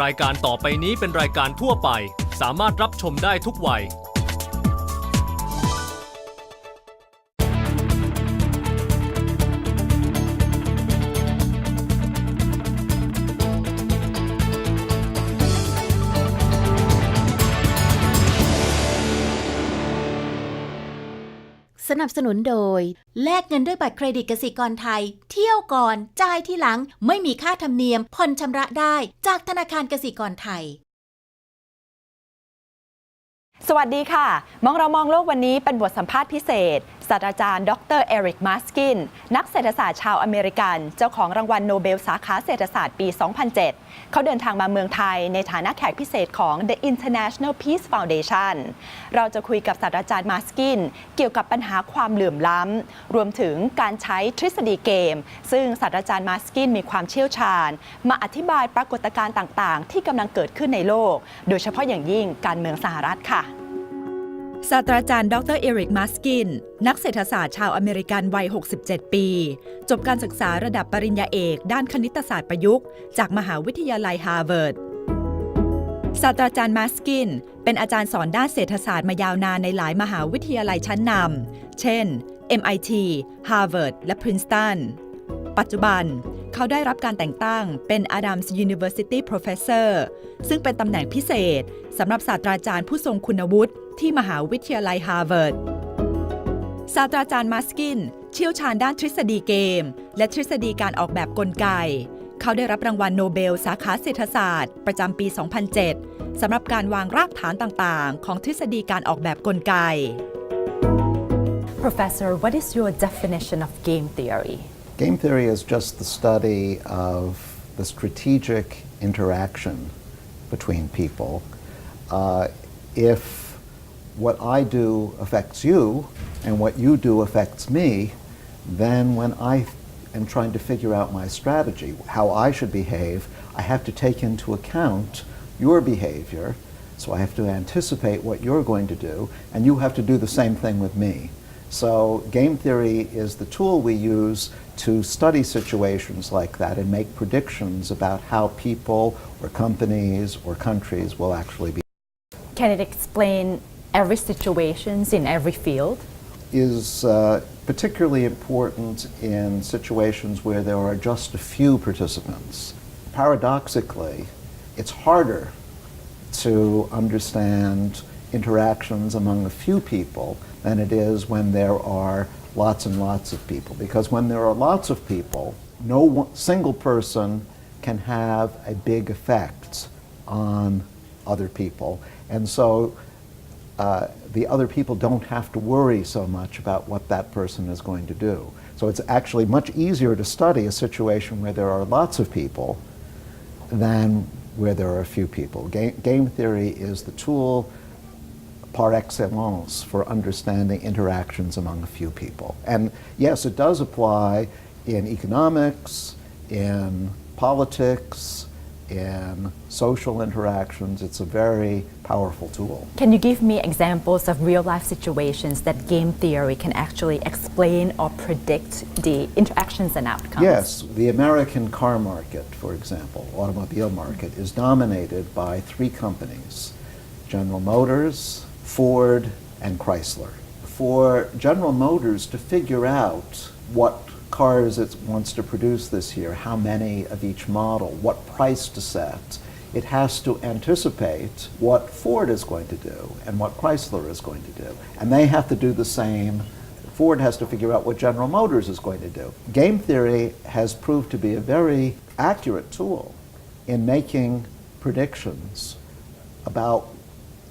รายการต่อไปนี้เป็นรายการทั่วไปสามารถรับชมได้ทุกวัยสนับสนุนโดยแลกเงินด้วยบัตรเครดิตกสิกรไทยเที่ยวก่อนจ่ายทีหลังไม่มีค่าธรรมเนียมผ่อนชำระได้จากธนาคารกสิกรไทยสวัสดีค่ะเรามองโลกวันนี้เป็นบทสัมภาษณ์พิเศษศาสตราจารย์ดรเอริกมาสกินนักเศรษฐศาสตร์ชาวอเมริกันเจ้าของรางวัลโนเบลสาขาเศรษฐศาสตร์ปี 2007 เขาเดินทางมาเมืองไทยในฐานะแขกพิเศษของ The International Peace Foundation เราจะคุยกับศาสตราจารย์มาสกินเกี่ยวกับปัญหาความเหลื่อมล้ำรวมถึงการใช้ทฤษฎีเกมซึ่งศาสตราจารย์มาสกินมีความเชี่ยวชาญมาอธิบายปรากฏการณ์ต่างๆที่กำลังเกิดขึ้นในโลกโดยเฉพาะอย่างยิ่งการเมืองสหรัฐค่ะศาสตราจารย์ดรเอริกมาสกินนักเศรษฐศาสตร์ชาวอเมริกันวัย 67 ปี จบการศึกษาระดับปริญญาเอกด้านคณิตศาสตร์ประยุกต์จากมหาวิทยาลัยฮาร์วาร์ดศาสตราจารย์มาสกินเป็นอาจารย์สอนด้านเศรษฐศาสตร์มายาวนานในหลายมหาวิทยาลัยชั้นนำเช่น MIT Harvard และ Princeton ปัจจุบันเขาได้รับการแต่งตั้งเป็น Adams University Professor ซึ่งเป็นตำแหน่งพิเศษสำหรับศาสตราจารย์ผู้ทรงคุณวุฒิที่มหาวิทยาลัยฮาร์วาร์ดศาสตราจารย์มาสกินเชี่ยวชาญด้านทฤษฎีเกมและทฤษฎีการออกแบบกลไกเขาได้รับรางวัลโนเบลสาขาเศรษฐศาสตร์ประจำปี 2007 สำหรับการวางรากฐานต่างๆของทฤษฎีการออกแบบกลไก Professor, what is your definition of game theory? Game theory is just the study of the strategic interaction between people. If what I do affects you and what you do affects me, then when I am trying to figure out my strategy, how I should behave, I have to take into account your behavior. So I have to anticipate what you're going to do, and you have to do the same thing with me. So game theory is the tool we use to study situations like that and make predictions about how people or companies or countries will actually be. Can it explain every situation in every field? Is particularly important in situations where there are just a few participants. Paradoxically, it's harder to understand interactions among a few people than it is when there are lots and lots of people. Because when there are lots of people, no single person can have a big effect on other people. And so the other people don't have to worry so much about what that person is going to do. So it's actually much easier to study a situation where there are lots of people than where there are a few people. Game theory is the tool par excellence for understanding interactions among a few people. And yes, it does apply in economics, in politics, in social interactions. It's a very powerful tool. Can you give me examples of real-life situations that game theory can actually explain or predict the interactions and outcomes? Yes, the American car market, for example, automobile market, is dominated by three companies: General Motors, Ford, and Chrysler. For General Motors to figure out what cars it wants to produce this year, how many of each model, what price to set, it has to anticipate what Ford is going to do and what Chrysler is going to do. And they have to do the same. Ford has to figure out what General Motors is going to do. Game theory has proved to be a very accurate tool in making predictions about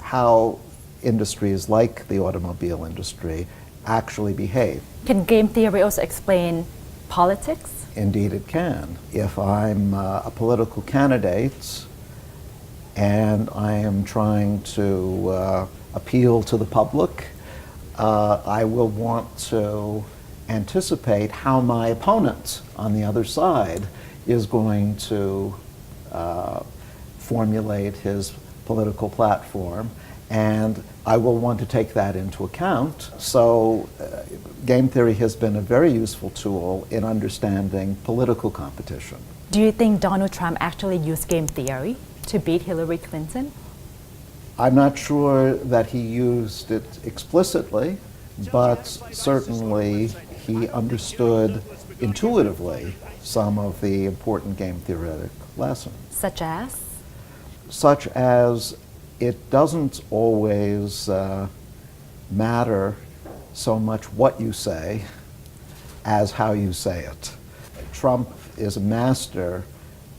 how industries like the automobile industry actually behave. Can game theory also explain politics? Indeed it can. If I'm a political candidate and I am trying to appeal to the public, I will want to anticipate how my opponent on the other side is going to formulate his political platform, and I will want to take that into account. So game theory has been a very useful tool in understanding political competition. Do you think Donald Trump actually used game theory? to beat Hillary Clinton? I'm not sure that he used it explicitly, but certainly he understood intuitively some of the important game theoretic lessons. Such as? Such as it doesn't always matter so much what you say as how you say it. Trump is a master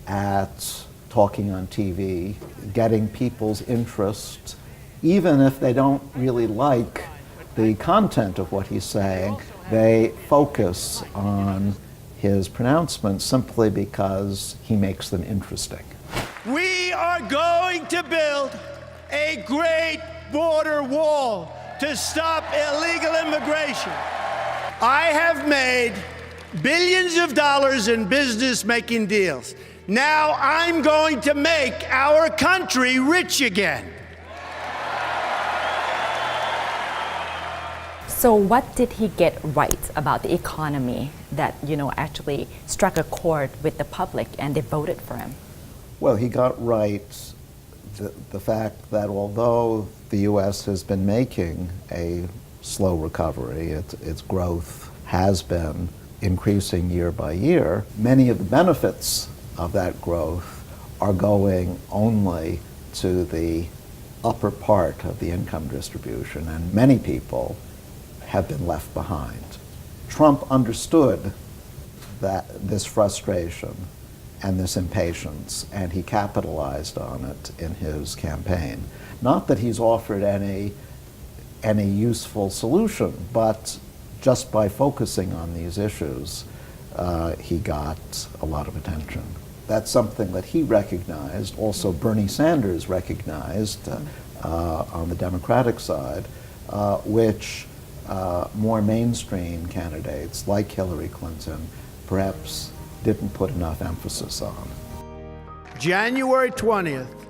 at talking on TV, getting people's interest, even if they don't really like the content of what he's saying, they focus on his pronouncements simply because he makes them interesting. We are going to build a great border wall to stop illegal immigration. I have made billions of dollars in business making deals. Now I'm going to make our country rich again. So what did he get right about the economy that, actually struck a chord with the public and they voted for him? Well, he got right the fact that although the U.S. has been making a slow recovery, its growth has been increasing year by year, many of the benefits of that growth are going only to the upper part of the income distribution, and many people have been left behind. Trump understood this frustration and this impatience, and he capitalized on it in his campaign. Not that he's offered any useful solution, but just by focusing on these issues, he got a lot of attention. That's something that he recognized. Also, Bernie Sanders recognized on the Democratic side, which more mainstream candidates like Hillary Clinton perhaps didn't put enough emphasis on. January 20th,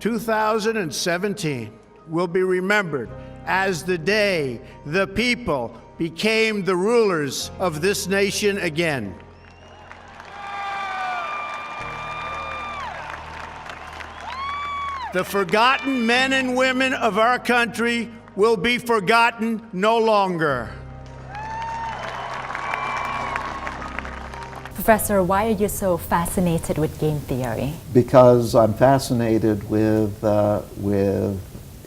2017 will be remembered as the day the people became the rulers of this nation again. The forgotten men and women of our country will be forgotten no longer. Professor, why are you so fascinated with game theory? Because I'm fascinated with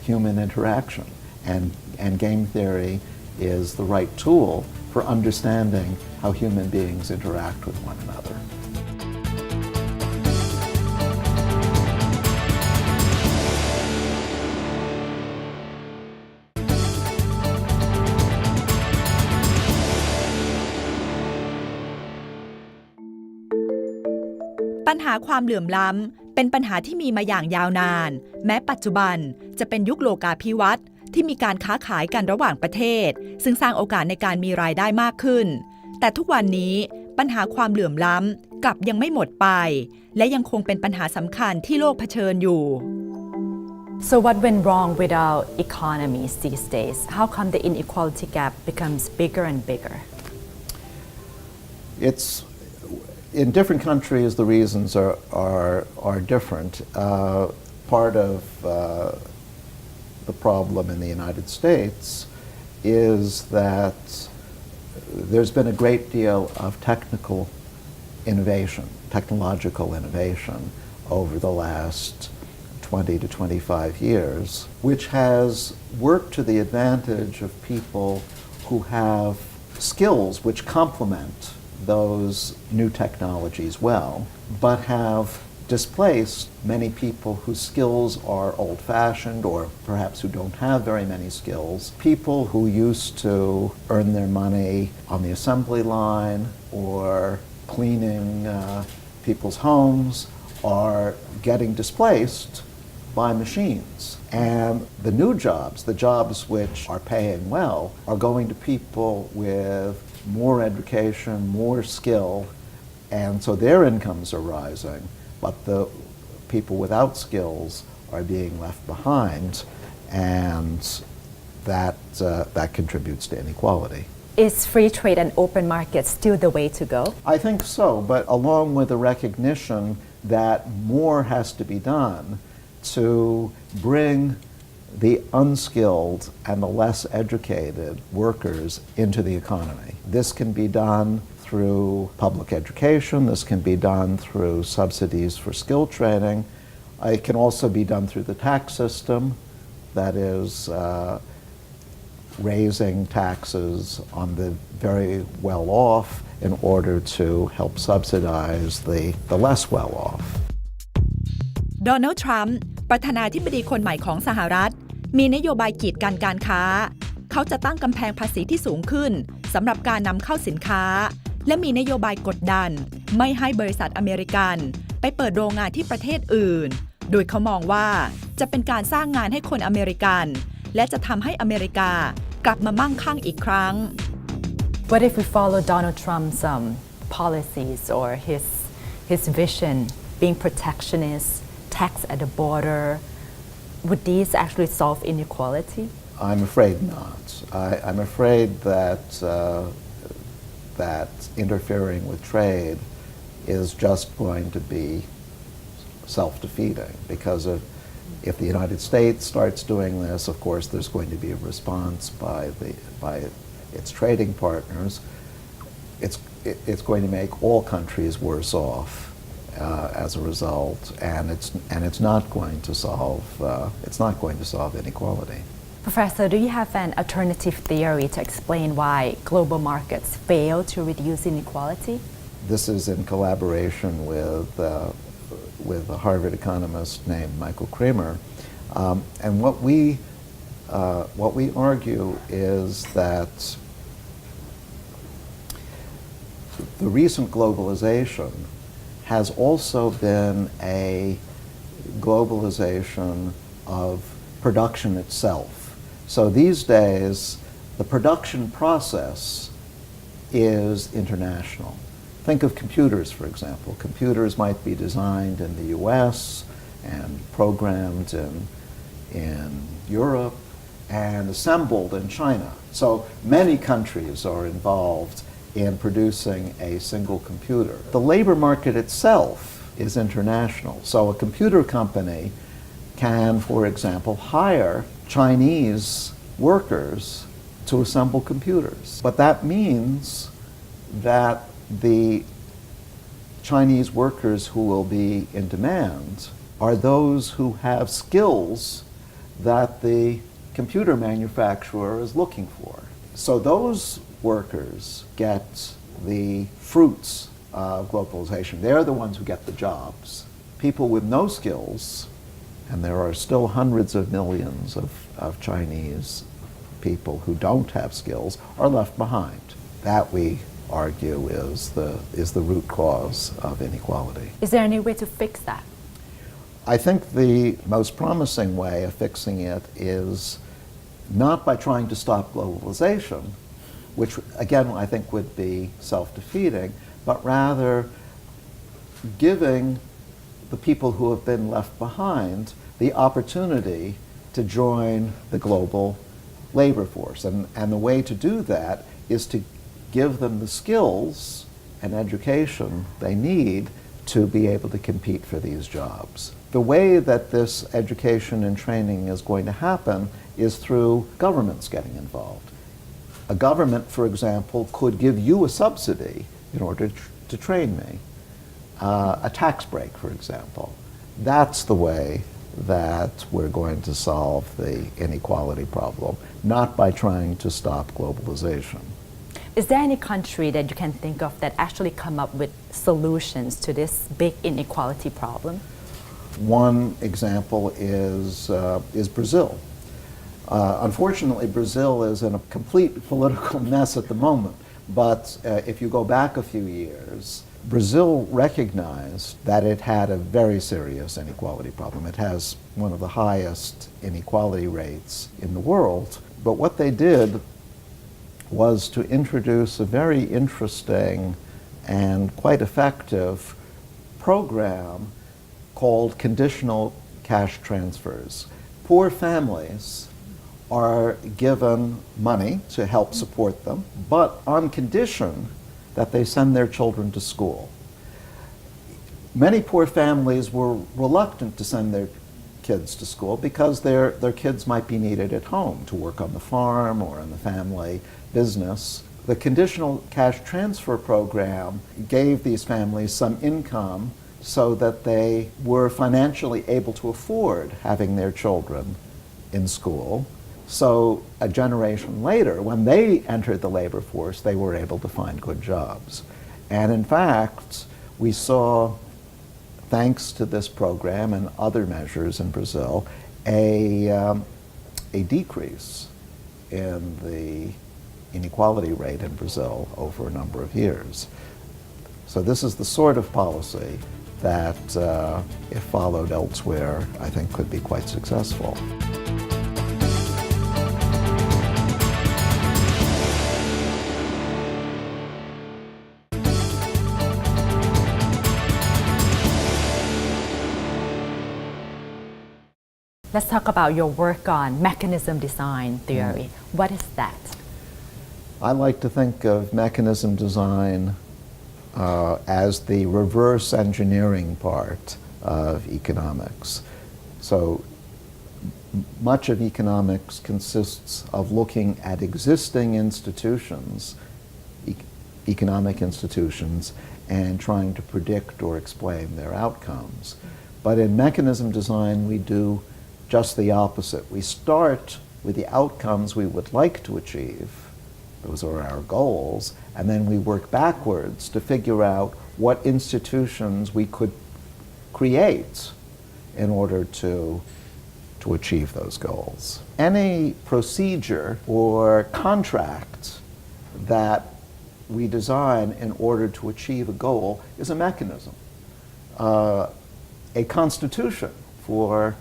human interaction, and game theory is the right tool for understanding how human beings interact with one another.ปัญหาความเหลื่อมล้ำเป็นปัญหาที่มีมาอย่างยาวนานแม้ปัจจุบันจะเป็นยุคโลกาภิวัตน์ที่มีการค้าขายกันระหว่างประเทศซึ่งสร้างโอกาสในการมีรายได้มากขึ้นแต่ทุกวันนี้ปัญหาความเหลื่อมล้ำกลับยังไม่หมดไปและยังคงเป็นปัญหาสำคัญที่โลกเผชิญอยู่ So what went wrong with our economies these days? How come the inequality gap becomes bigger and bigger? In different countries, the reasons are different. Part of the problem in the United States is that there's been a great deal of technological innovation over the last 20 to 25 years, which has worked to the advantage of people who have skills which complement those new technologies well, but have displaced many people whose skills are old-fashioned or perhaps who don't have very many skills. People who used to earn their money on the assembly line or cleaning people's homes are getting displaced by machines. And the new jobs, the jobs which are paying well, are going to people with more education, more skill, and so their incomes are rising, but the people without skills are being left behind, and that contributes to inequality. Is free trade and open markets still the way to go? I think so, but along with the recognition that more has to be done to bring the unskilled and the less educated workers into the economy. This can be done through public education, this can be done through subsidies for skill training, it can also be done through the tax system, that is, raising taxes on the very well-off in order to help subsidize the less well-off. โดนัลด์ ทรัมป์ประธานาธิบดีคนใหม่ของสหรัฐมีนโยบายกีดกันการค้าเขาจะตั้งกำแพงภาษีที่สูงขึ้นสำหรับการนำเข้าสินค้าและมีนโยบายกดดันไม่ให้บริษัทอเมริกันไปเปิดโรงงานที่ประเทศอื่นโดยเขามองว่าจะเป็นการสร้างงานให้คนอเมริกันและจะทำให้อเมริกากลับมามั่งคั่งอีกครั้ง What if we follow Donald Trump's policies or his vision, being protectionist, tax at the border? Would these actually solve inequality? I'm afraid not. I'm afraid that that interfering with trade is just going to be self-defeating because if the United States starts doing this, of course, there's going to be a response by its trading partners. It's going to make all countries worse off as a result, and it's not going to solve inequality. Professor, do you have an alternative theory to explain why global markets fail to reduce inequality? This is in collaboration with a Harvard economist named Michael Kramer, and what we argue is that the recent globalization has also been a globalization of production itself. So these days, the production process is international. Think of computers, for example. Computers might be designed in the US and programmed in Europe and assembled in China. So many countries are involved in producing a single computer. The labor market itself is international. So a computer company can, for example, hire Chinese workers to assemble computers. But that means that the Chinese workers who will be in demand are those who have skills that the computer manufacturer is looking for. So those workers get the fruits of globalization. They're the ones who get the jobs. People with no skills, and there are still hundreds of millions of Chinese people who don't have skills, are left behind. That, we argue, is the root cause of inequality. Is there any way to fix that? I think the most promising way of fixing it is not by trying to stop globalization, which again I think would be self-defeating, but rather giving the people who have been left behind the opportunity to join the global labor force. And the way to do that is to give them the skills and education they need to be able to compete for these jobs. The way that this education and training is going to happen is through governments getting involved. A government, for example, could give you a subsidy in order to train me. A tax break, for example. That's the way that we're going to solve the inequality problem, not by trying to stop globalization. Is there any country that you can think of that actually come up with solutions to this big inequality problem? One example is Brazil. Unfortunately, Brazil is in a complete political mess at the moment, but if you go back a few years, Brazil recognized that it had a very serious inequality problem. It has one of the highest inequality rates in the world, but what they did was to introduce a very interesting and quite effective program called conditional cash transfers. Poor families are given money to help support them, but on condition that they send their children to school. Many poor families were reluctant to send their kids to school because their kids might be needed at home to work on the farm or in the family business. The conditional cash transfer program gave these families some income so that they were financially able to afford having their children in school. So a generation later, when they entered the labor force, they were able to find good jobs. And in fact, we saw, thanks to this program and other measures in Brazil, a decrease in the inequality rate in Brazil over a number of years. So this is the sort of policy that, if followed elsewhere, I think could be quite successful. Let's talk about your work on mechanism design theory. What is that? I like to think of mechanism design as the reverse engineering part of economics. So much of economics consists of looking at existing institutions, economic institutions, and trying to predict or explain their outcomes. But in mechanism design, we do just the opposite. We start with the outcomes we would like to achieve. Those are our goals. And then we work backwards to figure out what institutions we could create in order to achieve those goals. Any procedure or contract that we design in order to achieve a goal is a mechanism. A constitution for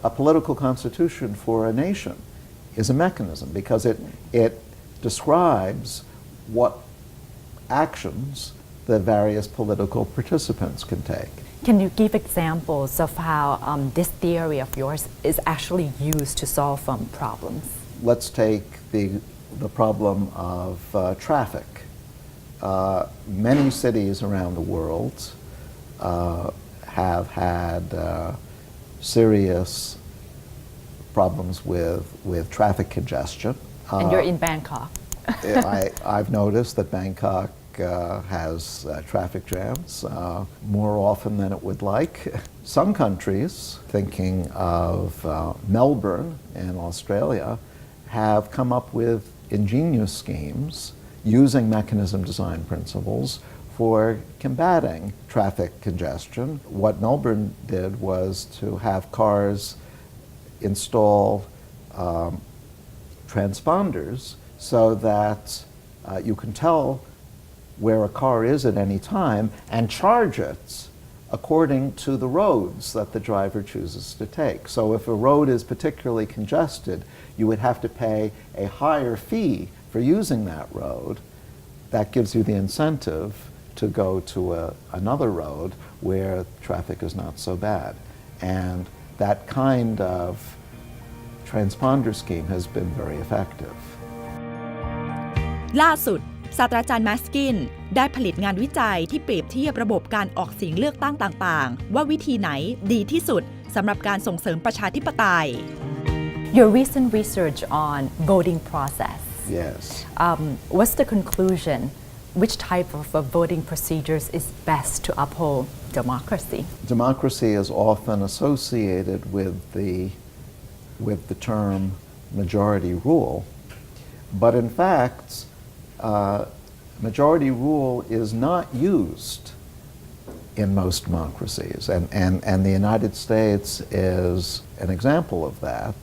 a political constitution for a nation is a mechanism because it describes what actions the various political participants can take. Can you give examples of how this theory of yours is actually used to solve problems? Let's take the problem of traffic. Many cities around the world have had serious problems with traffic congestion. And you're in Bangkok. I've noticed that Bangkok has traffic jams more often than it would like. Some countries, thinking of Melbourne in Australia, have come up with ingenious schemes using mechanism design principles for combating traffic congestion. What Melbourne did was to have cars install transponders so that you can tell where a car is at any time and charge it according to the roads that the driver chooses to take. So if a road is particularly congested, you would have to pay a higher fee for using that road. That gives you the incentive to go to another road where traffic is not so bad. And that kind of transponder scheme has been very effective. ล่าสุดศาสตราจารย์ Maskin ได้ผลิตงานวิจัยที่เปรียบเทียบระบบการออกเสียงเลือกตั้งต่างๆว่าวิธีไหนดีที่สุดสำหรับการส่งเสริมประชาธิปไตย Your recent research on voting process. Yes. What's the conclusion? Which type of voting procedures is best to uphold democracy? Democracy is often associated with the term majority rule, but in fact, majority rule is not used in most democracies, and the United States is an example of that.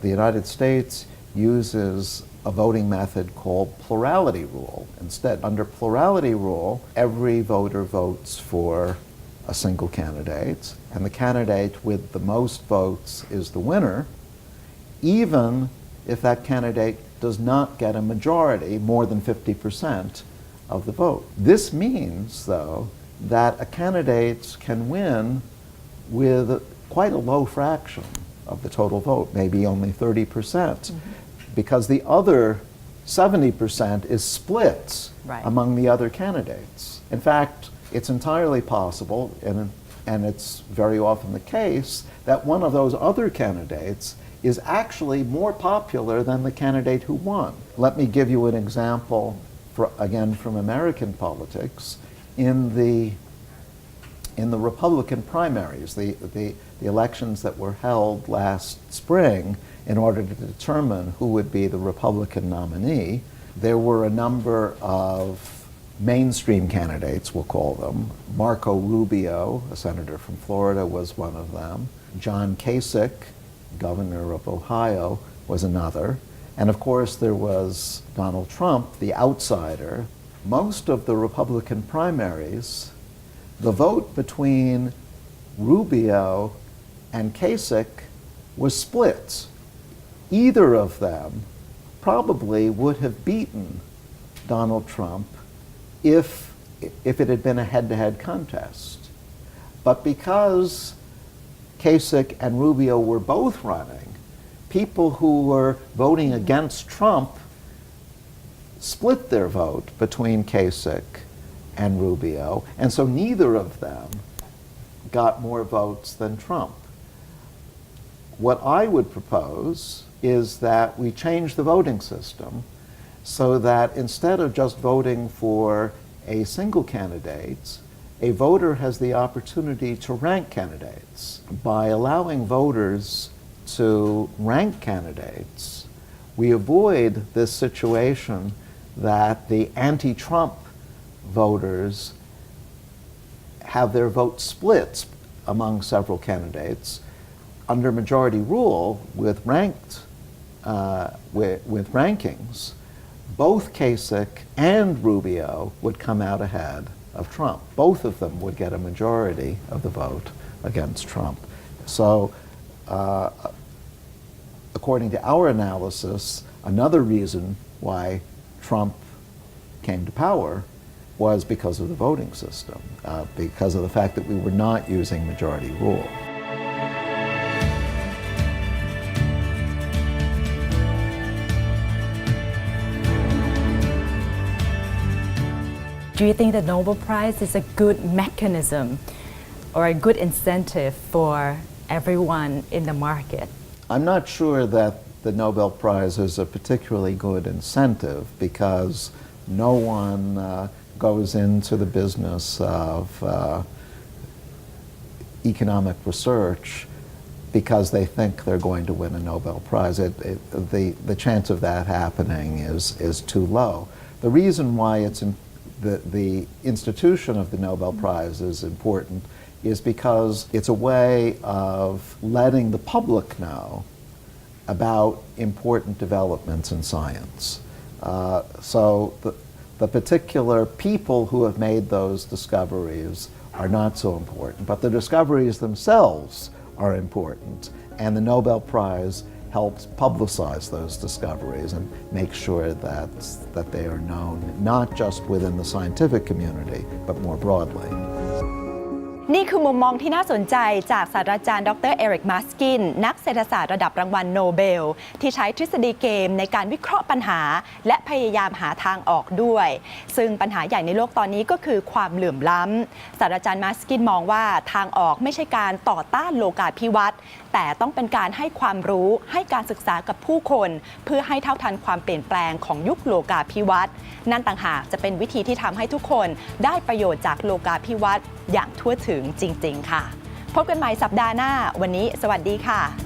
The United States uses a voting method called plurality rule instead. Under plurality rule, every voter votes for a single candidate, and the candidate with the most votes is the winner, even if that candidate does not get a majority, more than 50% of the vote. This means, though, that a candidate can win with quite a low fraction of the total vote, maybe only 30%, because the other 70% is split Right. among the other candidates. In fact, it's entirely possible, and it's very often the case, that one of those other candidates is actually more popular than the candidate who won. Let me give you an example, again from American politics. In the Republican primaries, the elections that were held last spring in order to determine who would be the Republican nominee, there were a number of mainstream candidates, we'll call them. Marco Rubio, a senator from Florida, was one of them. John Kasich, governor of Ohio, was another. And of course there was Donald Trump, the outsider. Most of the Republican primaries, the vote between Rubio and Kasich was split. Either of them probably would have beaten Donald Trump if it had been a head-to-head contest. But because Kasich and Rubio were both running, people who were voting against Trump split their vote between Kasich and Rubio, and so neither of them got more votes than Trump. What I would propose is that we change the voting system so that instead of just voting for a single candidate, a voter has the opportunity to rank candidates. By allowing voters to rank candidates, we avoid this situation that the anti-Trump voters have their vote split among several candidates. Under majority rule, with rankings, both Kasich and Rubio would come out ahead of Trump. Both of them would get a majority of the vote against Trump. So, according to our analysis, another reason why Trump came to power was because of the voting system, because of the fact that we were not using majority rule. Do you think the Nobel Prize is a good mechanism or a good incentive for everyone in the market? I'm not sure that the Nobel Prize is a particularly good incentive because no one goes into the business of economic research because they think they're going to win a Nobel Prize. The chance of that happening is too low. The reason why the institution of the Nobel Prize is important is because it's a way of letting the public know about important developments in science. So the particular people who have made those discoveries are not so important, but the discoveries themselves are important, and the Nobel Prize helps publicize those discoveries and make sure that they are known not just within the scientific community, but more broadly. นี่คือมุมมองที่น่าสนใจจากศาสตราจารย์ดรเอริก มัสกินนักเศรษฐศาสตร์ระดับรางวัลโนเบลที่ใช้ทฤษฎีเกมในการวิเคราะห์ปัญหาและพยายามหาทางออกด้วยซึ่งปัญหาใหญ่ในโลกตอนนี้ก็คือความเหลื่อมล้ำศาสตราจารย์มัสกินมองว่าทางออกไม่ใช่การต่อต้านโลกาภิวัตน์แต่ต้องเป็นการให้ความรู้ให้การศึกษากับผู้คนเพื่อให้เท่าทันความเปลี่ยนแปลงของยุคโลกาภิวัตน์นั่นต่างหากจะเป็นวิธีที่ทำให้ทุกคนได้ประโยชน์จากโลกาภิวัตน์อย่างทั่วถึงจริงๆค่ะพบกันใหม่สัปดาห์หน้าวันนี้สวัสดีค่ะ